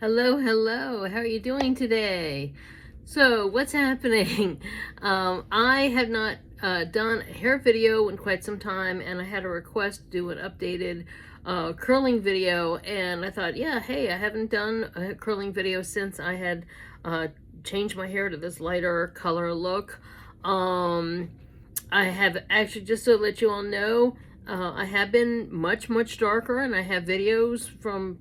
Hello, hello. How are you doing today? So, what's happening? I have not done a hair video in quite some time, and I had a request to do an updated curling video, and I thought, yeah, hey, I haven't done a curling video since I had changed my hair to this lighter color look. I have actually, just to let you all know, I have been much darker, and I have videos from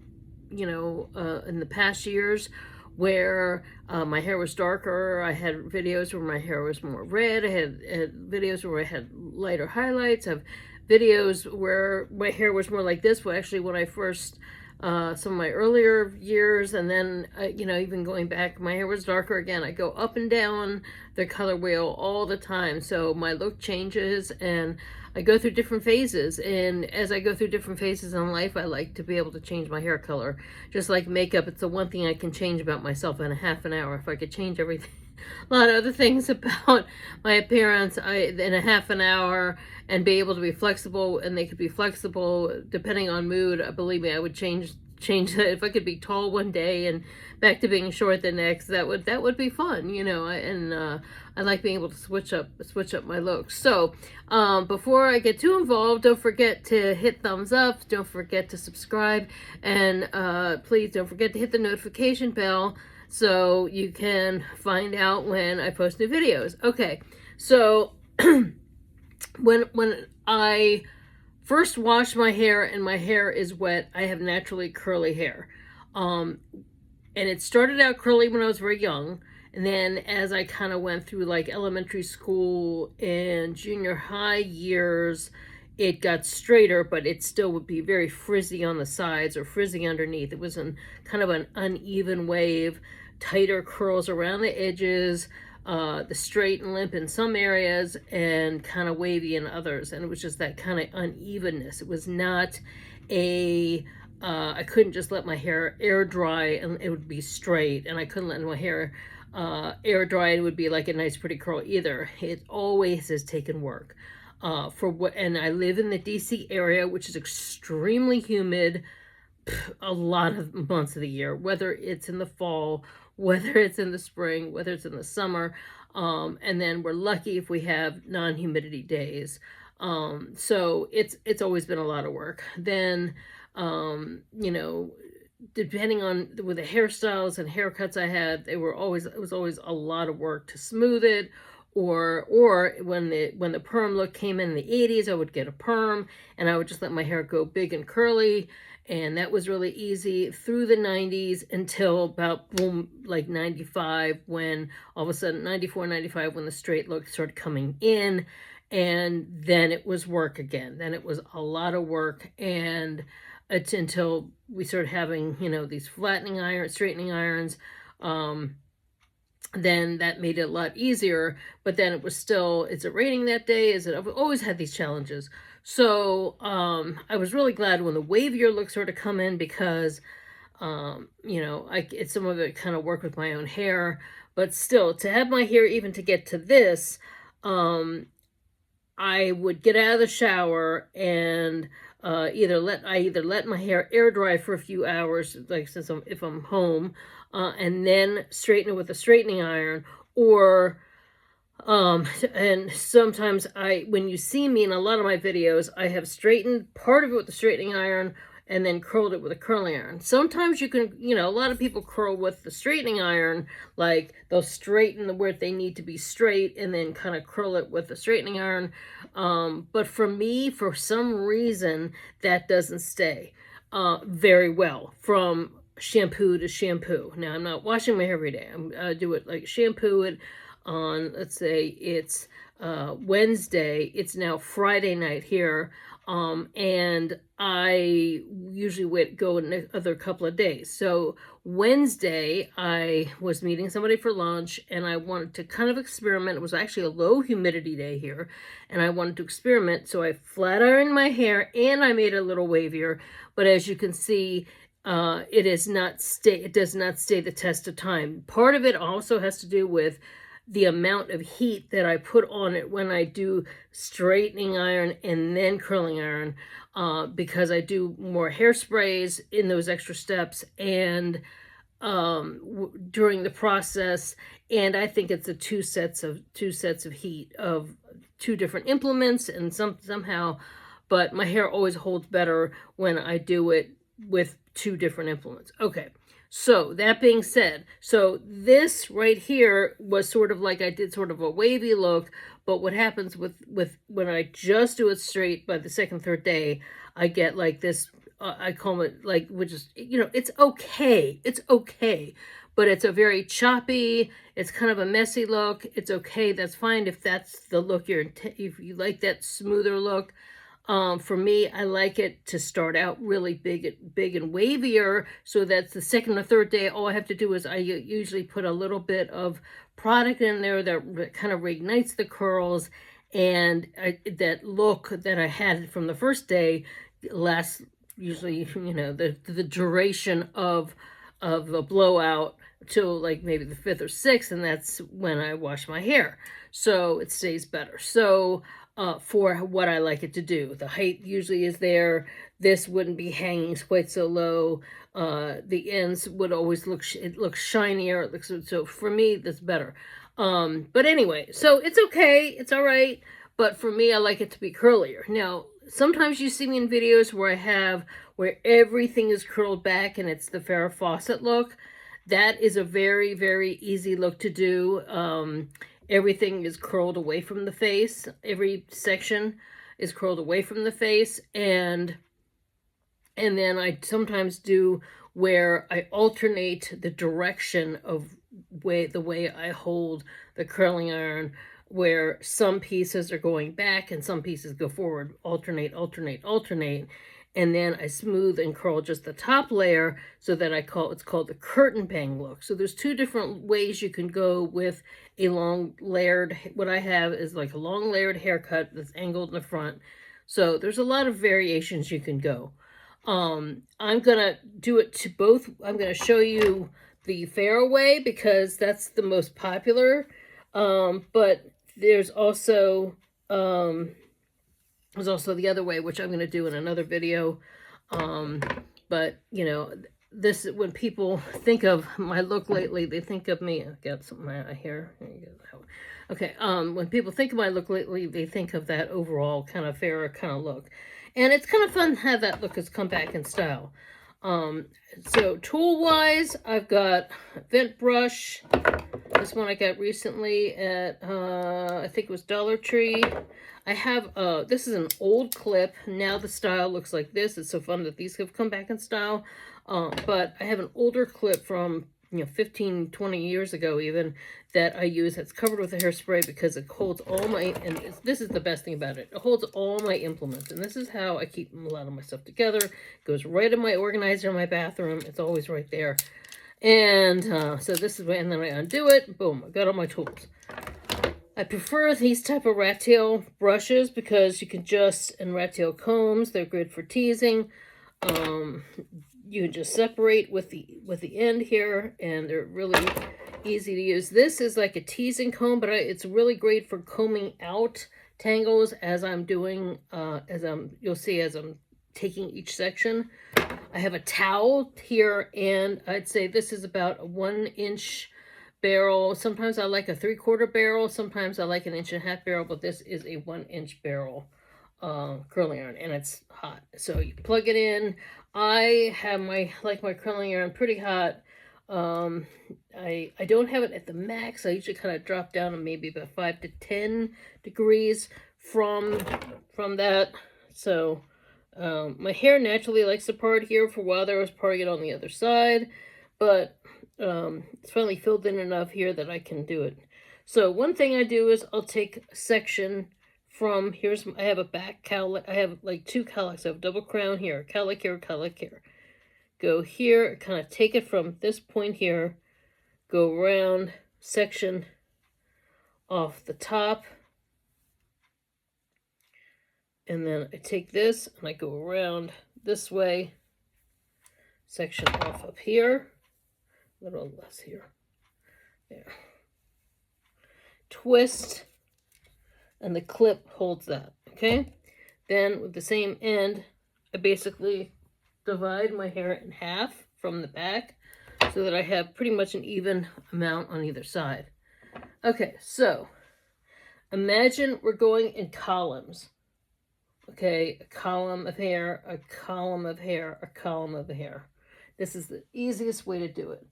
in the past years where my hair was darker. I had videos where my hair was more red. I had videos where I had lighter highlights. I have videos where my hair was more like this. Well, actually, when I first, some of my earlier years, and then, even going back, my hair was darker again. I go up and down the color wheel all the time. So my look changes, and I go through different phases, and as I go through different phases in life, I like to be able to change my hair color. Just like makeup, it's the one thing I can change about myself in a half an hour. If I could change everything, a lot of other things about my appearance in a half an hour, and be able to be flexible, and they could be flexible depending on mood. Believe me, I would change that. If I could be tall one day and back to being short the next, that would be fun, I like being able to switch up my looks. So before I get too involved, don't forget to hit thumbs up, don't forget to subscribe, and please don't forget to hit the notification bell so you can find out when I post new videos. Okay, so when I first wash my hair and my hair is wet, I have naturally curly hair. And it started out curly when I was very young. And then as I kind of went through like elementary school and junior high years, it got straighter, but it still would be very frizzy on the sides or frizzy underneath. It was kind of an uneven wave, tighter curls around the edges, the straight and limp in some areas, and kind of wavy in others. And it was just that kind of unevenness. It was not I couldn't just let my hair air dry and it would be straight, and I couldn't let my hair air dry and it would be like a nice pretty curl either. It always has taken work. And I live in the DC area, which is extremely humid a lot of months of the year, whether it's in the fall, whether it's in the spring, whether it's in the summer. And then we're lucky if we have non-humidity days. So it's always been a lot of work. Then, depending on with the hairstyles and haircuts I had, it was always a lot of work to smooth it. Or when the perm look came in the 80s, I would get a perm and I would just let my hair go big and curly. And that was really easy through the 90s until about, boom, like 95, when all of a sudden, 94, 95, when the straight look started coming in. And then it was work again. Then it was a lot of work. And it's until we started having, these flattening irons, straightening irons. Then that made it a lot easier. But then it was still, is it raining that day? I've always had these challenges. So I was really glad when the wavier look started to come in, because some of it kind of worked with my own hair, but still, to have my hair, even to get to this, I would get out of the shower and either let my hair air dry for a few hours, like if I'm home, and then straighten it with a straightening iron, or and sometimes when you see me in a lot of my videos, I have straightened part of it with the straightening iron and then curled it with a curling iron. Sometimes you can, a lot of people curl with the straightening iron, like they'll straighten where they need to be straight and then kind of curl it with the straightening iron. But for me, for some reason, that doesn't stay very well from shampoo to shampoo. Now, I'm not washing my hair every day. I do it like shampoo it on, let's say it's Wednesday, it's now Friday night here, and I usually go another couple of days. So Wednesday, I was meeting somebody for lunch, and I wanted to kind of experiment. It was actually a low humidity day here, and I wanted to experiment, so I flat ironed my hair, and I made it a little wavier. But as you can see, it does not stay the test of time. Part of it also has to do with the amount of heat that I put on it when I do straightening iron and then curling iron, because I do more hairsprays in those extra steps, and during the process, and I think it's two sets of heat of two different implements, and somehow, but my hair always holds better when I do it with two different implements. Okay. So that being said, so this right here was sort of like I did sort of a wavy look, but what happens with when I just do it straight by the second, third day, I get like this, I call it like, which is, you know, it's okay. It's okay. But it's a very choppy, it's kind of a messy look. It's okay. That's fine if that's the look if you like that smoother look. For me, I like it to start out really big and wavier, so that's the second or third day. All I have to do is I usually put a little bit of product in there that kind of reignites the curls, and that look that I had from the first day lasts usually, you know, the duration of the blowout till like maybe the 5th or 6th, and that's when I wash my hair, so it stays better. So for what I like it to do, the height usually is there. This wouldn't be hanging quite so low. The ends would always it looks shinier. It looks, so for me that's better. But anyway, so it's okay, it's all right. But for me, I like it to be curlier. Now, sometimes you see me in videos where everything is curled back and it's the Farrah Fawcett look. That is a very, very easy look to do. Everything is curled away from the face. Every section is curled away from the face. And then I sometimes do where I alternate the direction of the way I hold the curling iron, where some pieces are going back and some pieces go forward. Alternate, alternate, alternate. And then I smooth and curl just the top layer so that it's called the curtain bang look. So there's two different ways you can go with a long layered, what I have is like a long layered haircut that's angled in the front. So there's a lot of variations you can go. I'm gonna do it to both. I'm gonna show you the Farrah way because that's the most popular. But there's also the other way, which I'm going to do in another video. But, you know, this, when people think of my look lately, they think of me, I got some of my hair. Okay, when people think of my look lately, they think of that overall kind of Farrah kind of look. And it's kind of fun to have that look has come back in style. So tool-wise, I've got a vent brush. This one I got recently at, I think it was Dollar Tree. I have, this is an old clip. Now the style looks like this. It's so fun that these have come back in style. But I have an older clip from, you know, 15, 20 years ago even, that I use. It's covered with a hairspray because it holds all my, and this is the best thing about it. It holds all my implements. And this is how I keep a lot of my stuff together. It goes right in my organizer in my bathroom. It's always right there. And so this is, and then I undo it. Boom, I got all my tools. I prefer these type of rat tail brushes because you can just, and rat tail combs, they're good for teasing. You can just separate with the end here, and they're really easy to use. This is like a teasing comb, but it's really great for combing out tangles as I'm doing, you'll see as I'm taking each section. I have a towel here, and I'd say this is about a 1-inch barrel. Sometimes I like a 3/4 barrel. Sometimes I like an 1.5-inch barrel, but this is a 1-inch barrel curling iron, and it's hot. So you plug it in. I have my curling iron pretty hot. I don't have it at the max. I usually kind of drop down to maybe about 5 to 10 degrees from that. So my hair naturally likes to part here. For a while there, I was parting it on the other side, but it's finally filled in enough here that I can do it. So one thing I do is I'll take a section from, I have a back cowlick. I have like 2 cowlicks. I have double crown here, cowlick here, cowlick here. Go here, kind of take it from this point here, go around, section off the top, and then I take this and I go around this way, section off up here, a little less here, there, twist, and the clip holds that, okay? Then with the same end, I basically divide my hair in half from the back. so that I have pretty much an even amount on either side. Okay, so imagine we're going in columns. Okay, a column of hair, a column of hair, a column of hair. This is the easiest way to do it.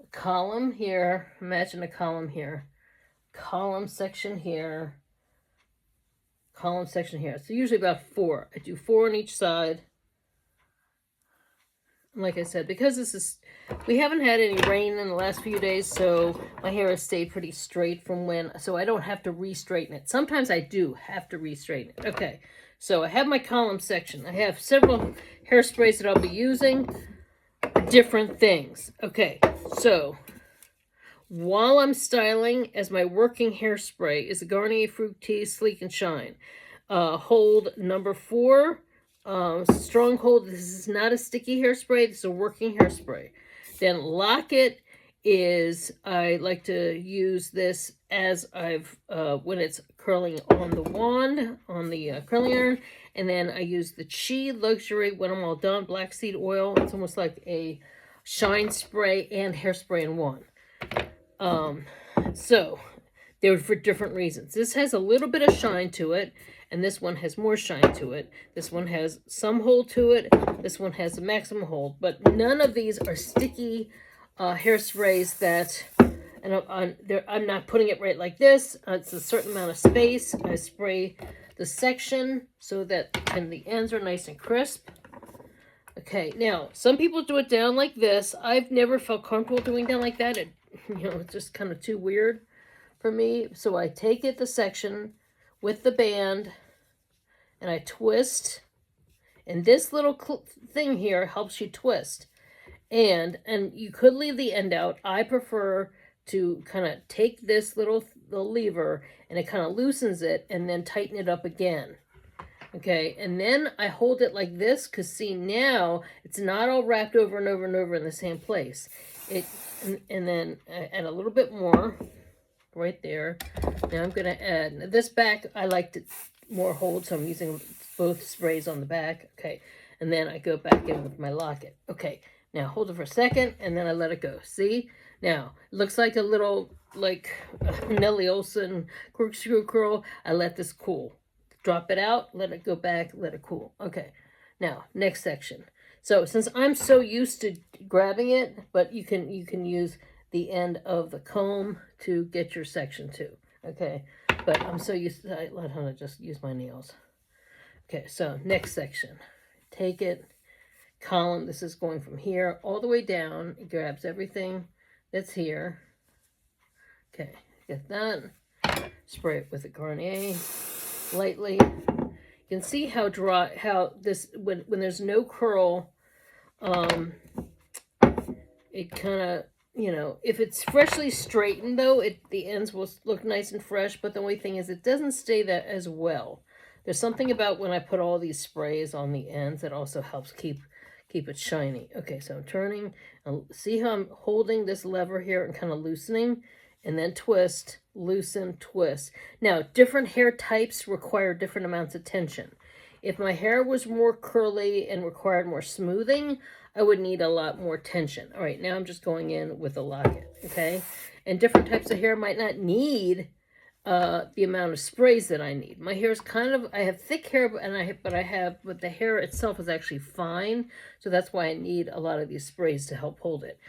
A column here, imagine a column here, column section here, column section here. So usually about 4. I do 4 on each side. And like I said, because we haven't had any rain in the last few days, so my hair has stayed pretty straight from so I don't have to re-straighten it. Sometimes I do have to re-straighten it. Okay, so I have my column section. I have several hairsprays that I'll be using, different things. Okay, so while I'm styling, as my working hairspray is the Garnier Fructis Sleek and Shine. Hold number 4. Strong hold. This is not a sticky hairspray. This is a working hairspray. Then locket is, I like to use this as when it's curling on the wand, on the curling iron. And then I use the Chi Luxury when I'm all done, black seed oil. It's almost like a shine spray and hairspray in one. So they're for different reasons. This has a little bit of shine to it, and this one has more shine to it. This one has some hold to it. This one has a maximum hold, but none of these are sticky hairsprays that, and I'm not putting it right like this. It's a certain amount of space. I spray the section so that the ends are nice and crisp. Okay, now some people do it down like this. I've never felt comfortable doing down like that. It's just kind of too weird for me. So I take the section with the band and I twist, and this little thing here helps you twist. And you could leave the end out. I prefer to kind of take this little lever, and it kind of loosens it, and then tighten it up again. Okay, and then I hold it like this, because see, now it's not all wrapped over and over and over in the same place. And then I add a little bit more right there. Now I'm going to add, this back, I liked it more hold, so I'm using both sprays on the back. Okay, and then I go back in with my locket. Okay, now hold it for a second, and then I let it go. See? Now, it looks like a little, like Nellie Olson corkscrew curl. I let this cool. Drop it out, let it go back, let it cool. Okay, now, next section. So, since I'm so used to grabbing it, but you can use the end of the comb to get your section too. Okay, but I'm so used to, let Hannah just use my nails. Okay, so next section. Take it, column, this is going from here all the way down. It grabs everything that's here. Okay, get that. Spray it with a Garnier lightly. You can see how dry, how this, when there's no curl, it kind of, if it's freshly straightened though, the ends will look nice and fresh, but the only thing is it doesn't stay that as well. There's something about when I put all these sprays on the ends that also helps keep it shiny. Okay, so I'm turning, and see how I'm holding this lever here and kind of loosening, and then twist, loosen, twist. Now, different hair types require different amounts of tension. If my hair was more curly and required more smoothing, I would need a lot more tension. All right, now I'm just going in with a locket, okay? And different types of hair might not need the amount of sprays that I need. My hair is kind of, I have thick hair, but the hair itself is actually fine, so that's why I need a lot of these sprays to help hold it.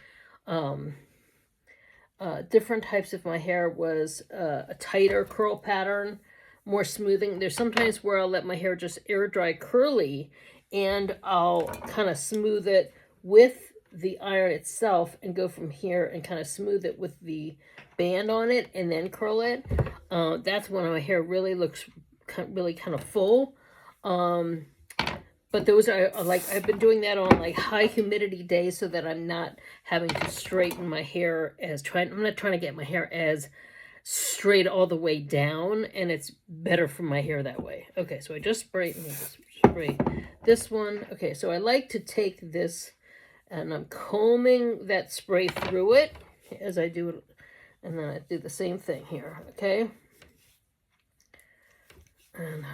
Different types of my hair was a tighter curl pattern, more smoothing. There's sometimes where I'll let my hair just air dry curly, and I'll kind of smooth it with the iron itself and go from here and kind of smooth it with the band on it and then curl it. That's when my hair really looks really kind of full. But those are like, I've been doing that on like high humidity days so that I'm not having to straighten my hair I'm not trying to get my hair as straight all the way down, and it's better for my hair that way. Okay, so I just spray this one. Okay, so I like to take this and I'm combing that spray through it as I do it, and then I do the same thing here, okay? And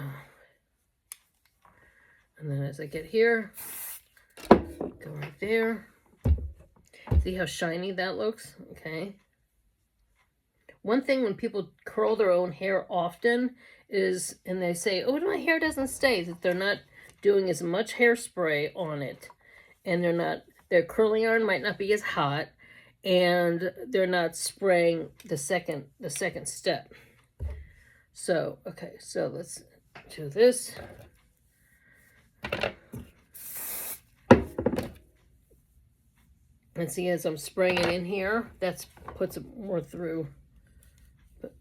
then as I get here, go right there. See how shiny that looks? Okay. One thing when people curl their own hair often is, and they say, oh, my hair doesn't stay, that they're not doing as much hairspray on it. And their curling iron might not be as hot, and they're not spraying the second step. So, okay, so let's do this. And see, as I'm spraying it in here, that puts it more through,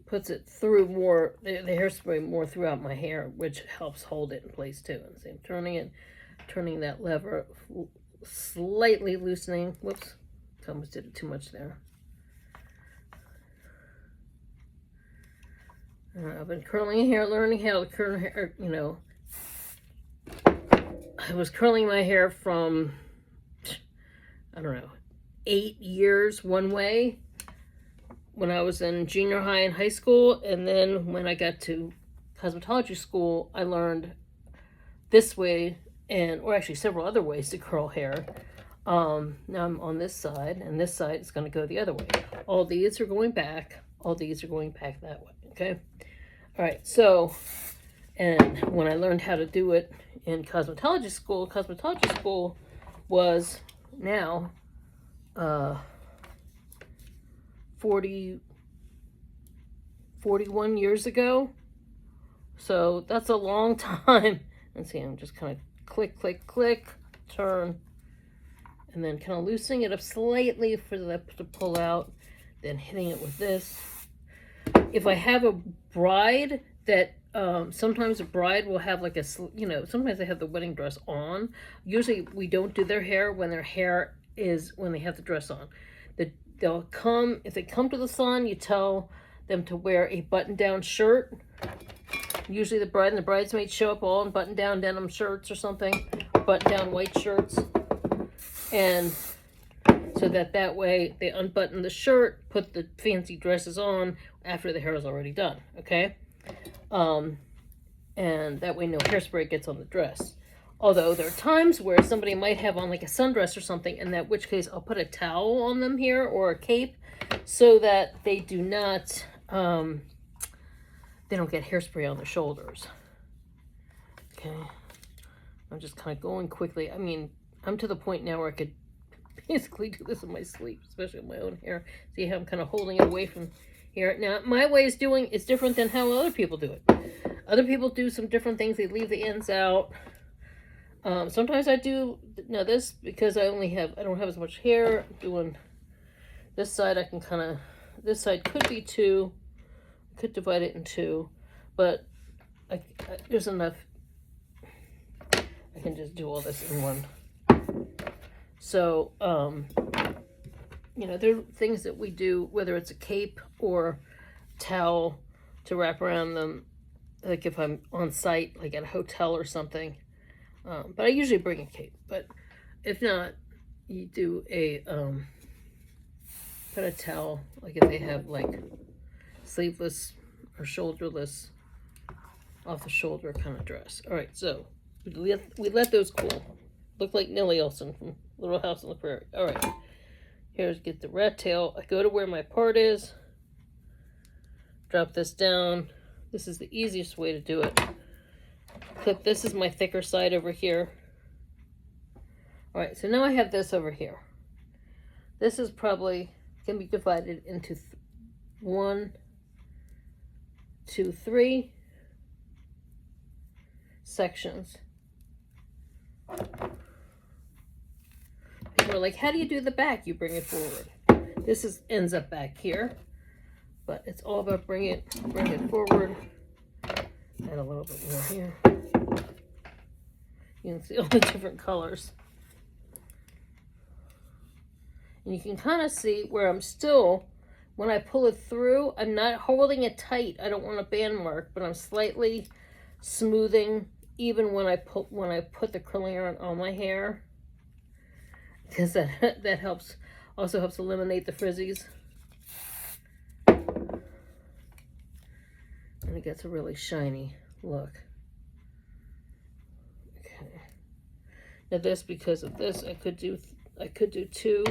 puts it through more, the hairspray more throughout my hair, which helps hold it in place too. And see, I'm turning that lever, slightly loosening. Whoops, almost did it too much there. I've been curling hair, learning how to curl hair, you know. I was curling my hair from, I don't know, 8 years one way when I was in junior high and high school, and then when I got to cosmetology school, I learned this way, or actually several other ways to curl hair. Now I'm on this side, and this side is going to go the other way. All these are going back. All these are going back that way. Okay. All right. So, and when I learned how to do it in cosmetology school was now 41 years ago. So that's a long time. And see, I'm just kind of click, click, click, turn, and then kind of loosening it up slightly for the lip to pull out, then hitting it with this. If I have a bride that, sometimes a bride will have like sometimes they have the wedding dress on. Usually we don't do their hair when they have the dress on. They'll come, if they come to the salon, you tell them to wear a button-down shirt. Usually the bride and the bridesmaids show up all in button-down denim shirts or something, button-down white shirts. And so that way they unbutton the shirt, put the fancy dresses on after the hair is already done, okay? And that way no hairspray gets on the dress. Although there are times where somebody might have on like a sundress or something, in that which case I'll put a towel on them here or a cape so that they do not, they don't get hairspray on their shoulders. Okay. I'm just kind of going quickly. I mean, I'm to the point now where I could basically do this in my sleep, especially with my own hair. See how I'm kind of holding it away from here. Now, my way of doing is different than how other people do it. Other people do some different things. They leave the ends out. Sometimes I do, now this, because I don't have as much hair, doing this side, I can kind of, this side could be two, I could divide it in two, but there's enough, I can just do all this in one. So, there are things that we do, whether it's a cape or towel to wrap around them, like if I'm on site, like at a hotel or something. But I usually bring a cape. But if not, you do put a towel, like if they have like sleeveless or shoulderless, off the shoulder kind of dress. All right, so we let those cool. Look like Nellie Olson from Little House on the Prairie. All right, here's get the rat tail. I go to where my part is, drop this down. This is the easiest way to do it. Clip, this is my thicker side over here. All right, so now I have this over here. This is probably can be divided into 1, 2, 3 sections. People are like, how do you do the back? You bring it forward. This ends up back here, but it's all about bring it forward. Add a little bit more here. You can see all the different colors. And you can kind of see where I'm still, when I pull it through, I'm not holding it tight. I don't want a band mark, but I'm slightly smoothing even when I put the curling iron on my hair. Because that also helps eliminate the frizzies. And it gets a really shiny look. Okay. Now this, because of this, I could do 2,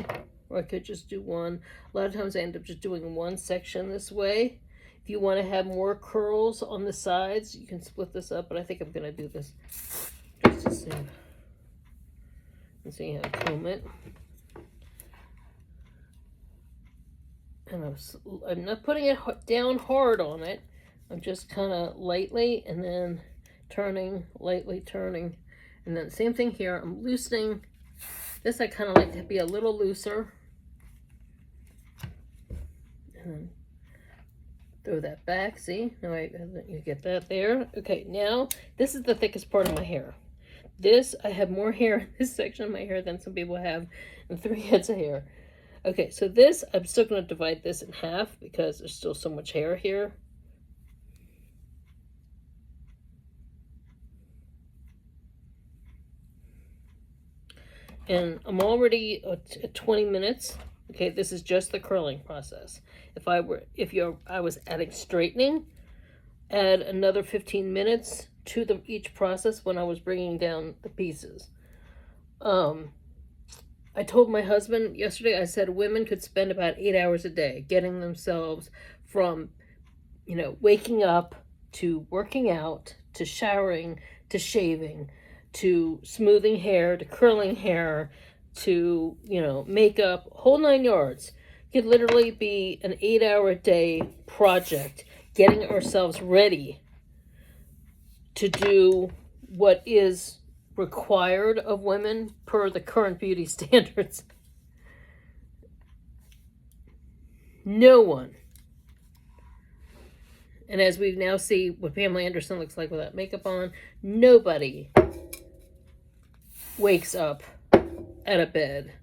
or I could just do one. A lot of times I end up just doing one section this way. If you want to have more curls on the sides, you can split this up, but I think I'm going to do this just to see. And see how to comb it. And I'm not putting it down hard on it. I'm just kind of lightly and then turning, lightly turning. And then same thing here. I'm loosening. This I kind of like to be a little looser. And then throw that back. See? Now you get that there. Okay, now this is the thickest part of my hair. This, I have more hair in this section of my hair than some people have in 3 heads of hair. Okay, so this, I'm still going to divide this in half because there's still so much hair here. And I'm already at 20 minutes. Okay, this is just the curling process. If I was adding straightening, add another 15 minutes to each process when I was bringing down the pieces. I told my husband yesterday, I said women could spend about 8 hours a day getting themselves from, waking up to working out, to showering, to shaving, to smoothing hair, to curling hair, to, makeup, whole 9 yards. It could literally be an 8-hour-a-day project getting ourselves ready to do what is required of women per the current beauty standards. No one. And as we now see what Pamela Anderson looks like without makeup on, nobody wakes up out of bed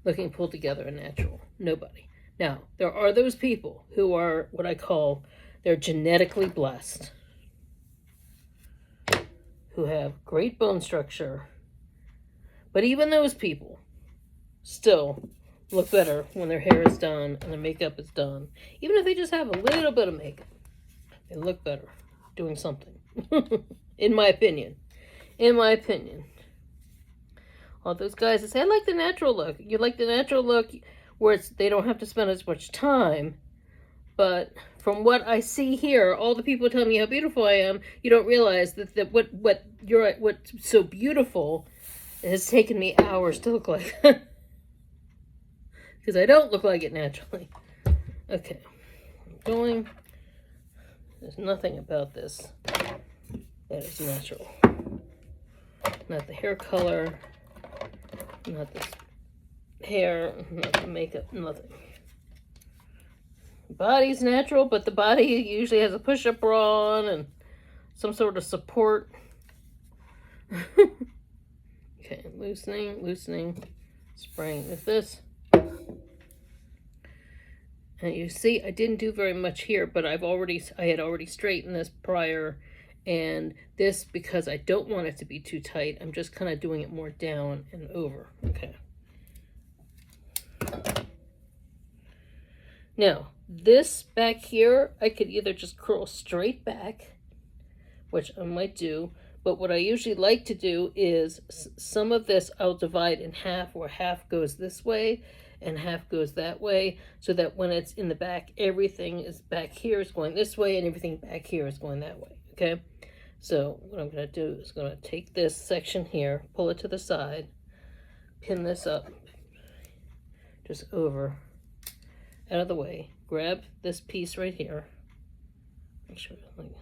looking pulled together and natural. Nobody. Now, there are those people who are what I call, they're genetically blessed, who have great bone structure. But even those people still look better when their hair is done and their makeup is done. Even if they just have a little bit of makeup, they look better doing something. In my opinion. In my opinion. All those guys that say, I like the natural look. You like the natural look where they don't have to spend as much time. But from what I see here, all the people tell me how beautiful I am, you don't realize that what's so beautiful has taken me hours to look like. Because I don't look like it naturally. Okay. I'm going. There's nothing about this that is natural. Not the hair color. Not the hair. Not the makeup. Nothing. Body's natural, but the body usually has a push-up bra on and some sort of support. Okay, loosening, spraying with this. And you see, I didn't do very much here, but I had already straightened this prior, and this, because I don't want it to be too tight, I'm just kind of doing it more down and over. Okay. Now, this back here, I could either just curl straight back, which I might do, but what I usually like to do is some of this I'll divide in half, where half goes this way and half goes that way, so that when it's in the back, everything is back here is going this way and everything back here is going that way, okay? So what I'm going to do is going to take this section here, pull it to the side, pin this up, just over, out of the way, grab this piece right here. Make sure,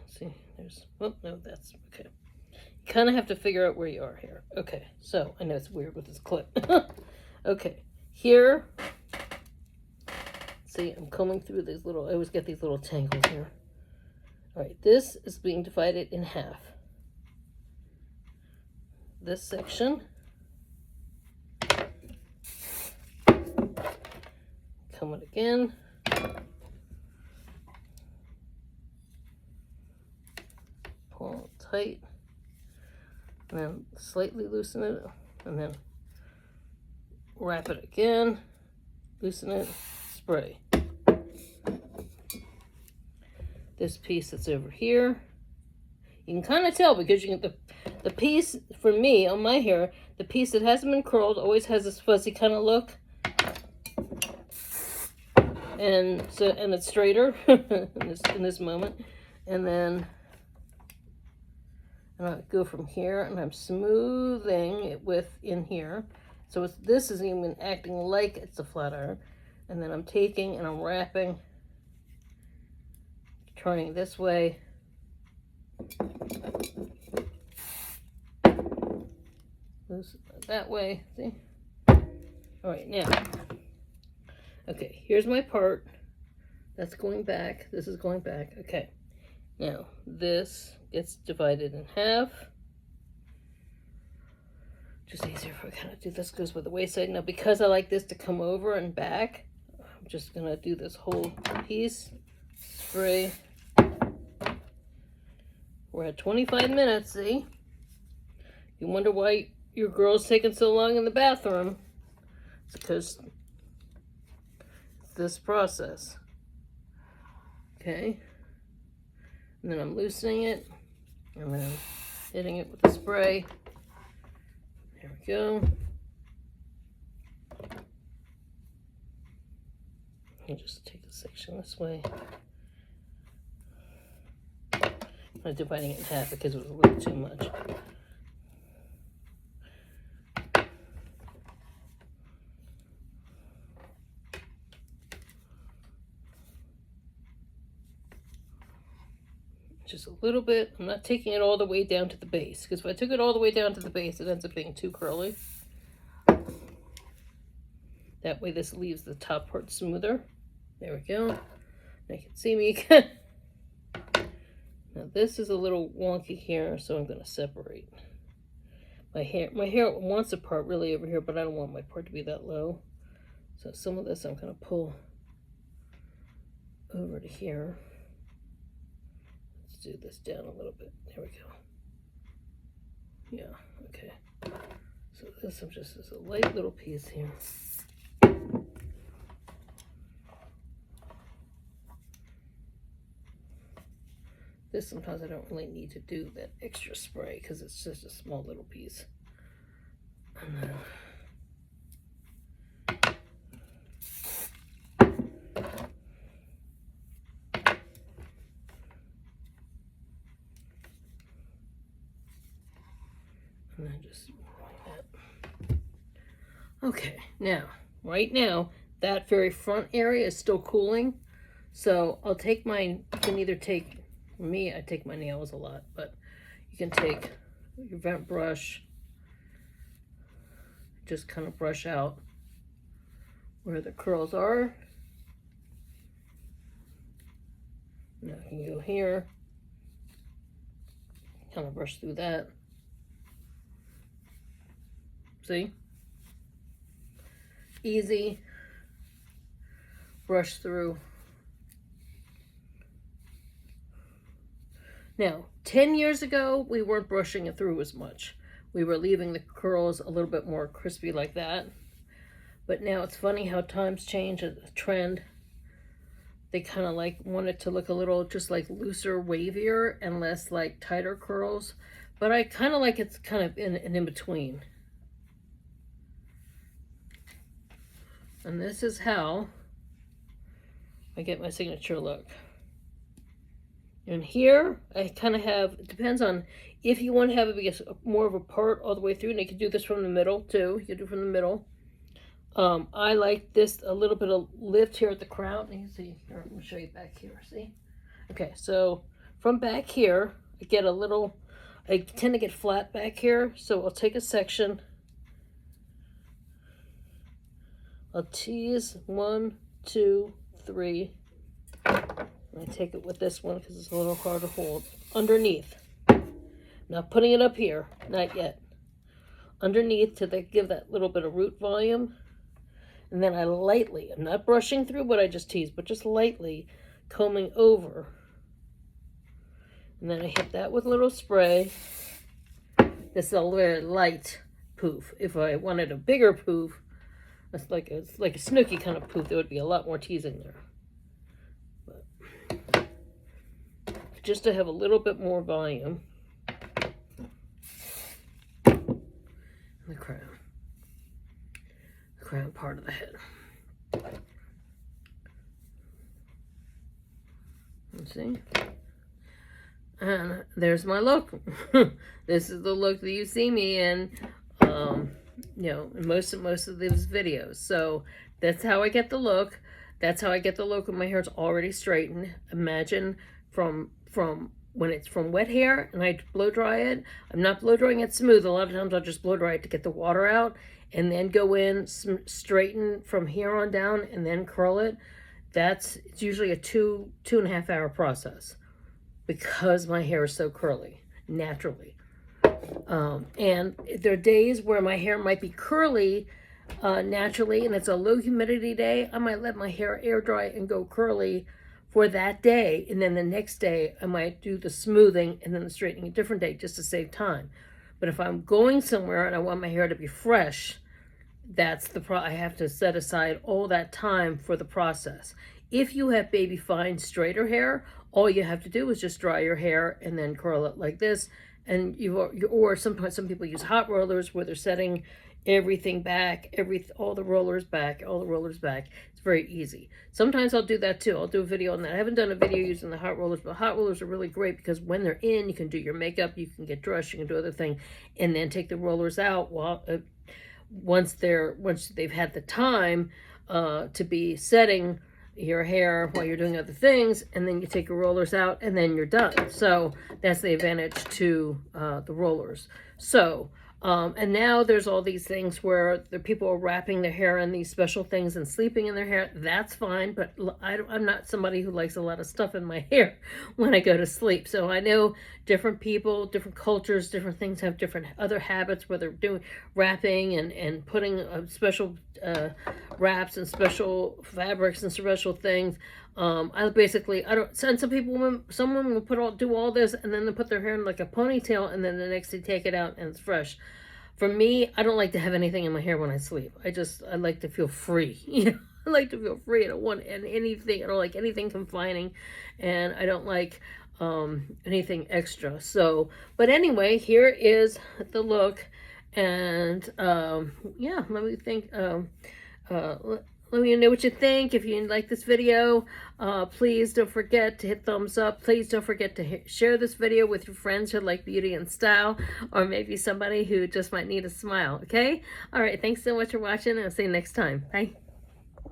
see, there's, oh, no, that's, okay. You kind of have to figure out where you are here. Okay, so, I know it's weird with this clip. Okay, here, see, I'm combing through these little, I always get these little tangles here. All right, this is being divided in half. This section, comb it again. Pull it tight, and then slightly loosen it, and then wrap it again, loosen it, spray. This piece that's over here, you can kind of tell because you can, the piece, for me, on my hair, the piece that hasn't been curled always has this fuzzy kind of look. and it's straighter in this moment. And then I go from here, and I'm smoothing it in here. So this is even acting like it's a flat iron. And then I'm taking and I'm wrapping, turning this way. That way, see? All right, now, okay, here's my part. That's going back. This is going back. Okay, now this gets divided in half. Just easier if I kind of do this, goes with the waist side. Now, because I like this to come over and back, I'm just gonna do this whole piece, spray. We're at 25 minutes, see? You wonder why your girl's taking so long in the bathroom. It's because it's this process. Okay. And then I'm loosening it, and then hitting it with the spray. There we go. I'll just take a section this way. I'm dividing it in half because it was a little too much. Just a little bit. I'm not taking it all the way down to the base, because if I took it all the way down to the base, it ends up being too curly. That way this leaves the top part smoother. There we go. Now you can see me again. Now this is a little wonky here, so I'm going to separate. My hair wants a part really over here, but I don't want my part to be that low. So some of this I'm going to pull over to here. Do this down a little bit. There we go. Yeah, okay. So this I'm just as a light little piece here. This sometimes I don't really need to do that extra spray because it's just a small little piece. And then just like that. Okay, now, right now, that very front area is still cooling. So I'll take mine. You can either take, for me, I take my nails a lot, but you can take your vent brush, just kind of brush out where the curls are. Now I can go here, kind of brush through that. See? Easy. Brush through. Now, 10 years ago, we weren't brushing it through as much. We were leaving the curls a little bit more crispy like that. But now it's funny how times change, a trend. They kind of like want it to look a little just like looser, wavier, and less like tighter curls. But I kind of like it's kind of in between. And this is how I get my signature look. And here, I kind of have, it depends on if you want to have it more of a part all the way through, and you can do this from the middle too. You can do from the middle. I like this, a little bit of lift here at the crown. You can see, here, I'm going to show you back here, see? Okay, so from back here, I get a little, I tend to get flat back here, so I'll take a section. I'll tease 1, 2, 3. I take it with this one because it's a little hard to hold. Underneath. Not putting it up here. Not yet. Underneath to give that little bit of root volume. And then I lightly, I'm not brushing through what I just teased, but just lightly combing over. And then I hit that with a little spray. This is a very light poof. If I wanted a bigger poof, it's like a snooky kind of poof, there would be a lot more teasing there. But just to have a little bit more volume. The crown part of the head. See? And there's my look. This is the look that you see me in, you know, in most of these videos. So that's how I get the look. That's how I get the look when my hair's already straightened. Imagine from when it's from wet hair and I blow dry it. I'm not blow drying it smooth. A lot of times I'll just blow dry it to get the water out and then go in, straighten from here on down and then curl it. It's usually a 2.5 hour process because my hair is so curly naturally. And there are days where my hair might be curly naturally and it's a low humidity day. I might let my hair air dry and go curly for that day, and then the next day I might do the smoothing and then the straightening a different day just to save time. But if I'm going somewhere and I want my hair to be fresh, that's I have to set aside all that time for the process. If you have baby fine straighter hair, all you have to do is just dry your hair and then curl it like this. And or sometimes some people use hot rollers where they're setting everything back, all the rollers back. It's very easy. Sometimes I'll do that too. I'll do a video on that. I haven't done a video using the hot rollers, but hot rollers are really great because when they're in, you can do your makeup, you can get dressed, you can do other things, and then take the rollers out while once they've had the time to be setting your hair while you're doing other things, and then you take your rollers out and then you're done. So that's the advantage to the rollers. So and now there's all these things where the people are wrapping their hair in these special things and sleeping in their hair. That's fine, but I'm not somebody who likes a lot of stuff in my hair when I go to sleep. So I know different people, different cultures, different things have different other habits where they're doing wrapping and putting special wraps and special fabrics and special things. I don't, and some people, someone will do all this and then they put their hair in like a ponytail and then the next day take it out and it's fresh. For me, I don't like to have anything in my hair when I sleep. I like to feel free. You know, I like to feel free. I don't want anything. I don't like anything confining, and I don't like anything extra. So, but anyway, here is the look, and yeah, let me think. Let me know what you think. If you like this video, please don't forget to hit thumbs up. Please don't forget to share this video with your friends who like beauty and style, or maybe somebody who just might need a smile, okay? All right, thanks so much for watching, and I'll see you next time. Bye.